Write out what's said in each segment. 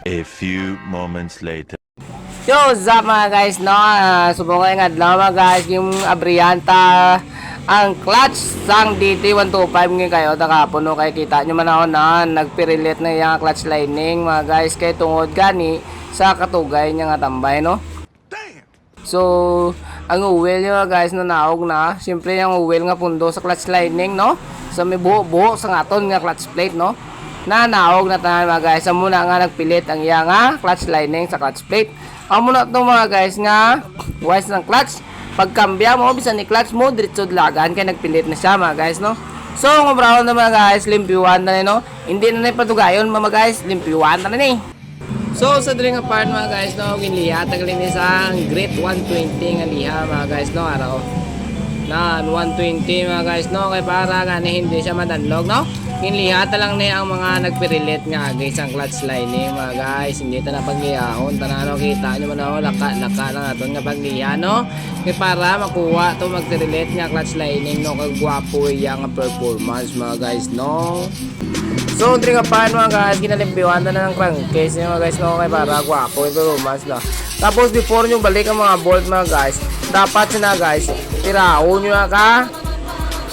A few moments later. Yo, what's up mga guys, no? Subukan nga adlaw mga guys, yung Abrianta, ang clutch sang DT125 ngayon kayo, takapuno kay kita nyo man ako na nagpirilit na yung clutch lining mga guys, kay tungod gani sa katugay niya nga tambay, no? So, ang uwel nyo guys na naog na, siyempre yung uwel nga pundo sa clutch lining, no? So, may buo-buo sa ngaton nga clutch plate, no? Na naog na tanan mga guys, sa muna nga nagpilit ang iya nga clutch lining sa clutch plate. Ang muna ito mga guys nga wise ng clutch, pagkambya mo bisan ni clutch mo diretso lagan kay nagpilit na siya mga guys, no? So kung brown na mga guys, limpyuan na no, hindi na patugayon mga guys, limpyuan na ni. So sa diri nga part mga guys, no, ginliha tagalin ni sa Great 120 nga liha mga guys, no, araw na 120 mga guys, no, kay para gani hindi siya madanlog, no. Ginlihata lang ni ang mga nagpirilit nga guys ang clutch lining mga guys, hindi ta na paglihahon tanano kita nyo man ako laka lang aton nga pagliha, no, kay para makuha to magpirilit nga clutch lining, no, kay gwapo yang performance mga guys, no. So diri nga pan mga guys, ginalimpiwan na ng crankcase mga guys, no, kay para gwapo yung performance, no. Tapos before nyo balik ang mga bolt mga guys, dapat sina guys tiraon nyo na ka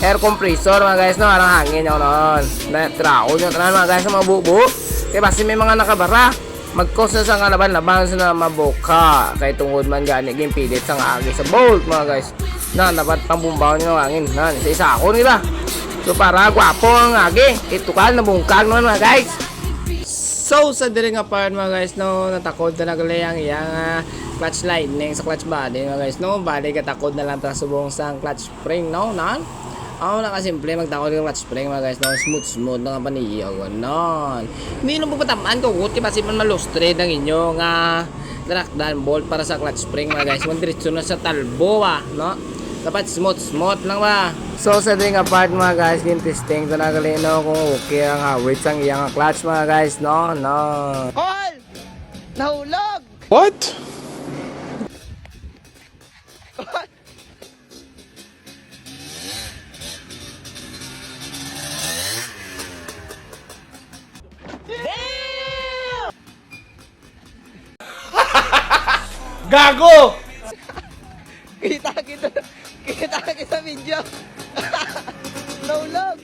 air compressor mga guys, no, arang hangin yung noon. Tiraon yung tanan mga guys sa mga bubo. Kaya basi may mga nakabara, mag-cause na sa nga laban-laban sa mabuka. Kaya tungod man gani gimpilit sa nga agi sa bolt mga guys. Na dapat pambumbaw nyo ng hangin. Na isa ako nila. So para gwapo ang agi. Itukal na bungkag naman mga guys. So sa diri nga part mga guys, no, natakod na nagali ang iyang clutch lining sa clutch body mga guys, no. Bali katakod na lang ta subong sa clutch spring, no, nan. Ako na kasimple magtakod yung clutch spring mga guys, no, smooth na nga paniyaw ganon. Hindi nung pupatamaan ko kuti kasi man malustre ng inyo nga trackdown bolt para sa clutch spring mga guys. Diretso na sa talbo no. Dapat smooth lang ba. So sa ding part mga guys, yung testing ito nagalino kung okay ang hawits ang iyang clutch mga guys, no. Call! Nahulog! What? Gago! Kita sa video. Nahulog!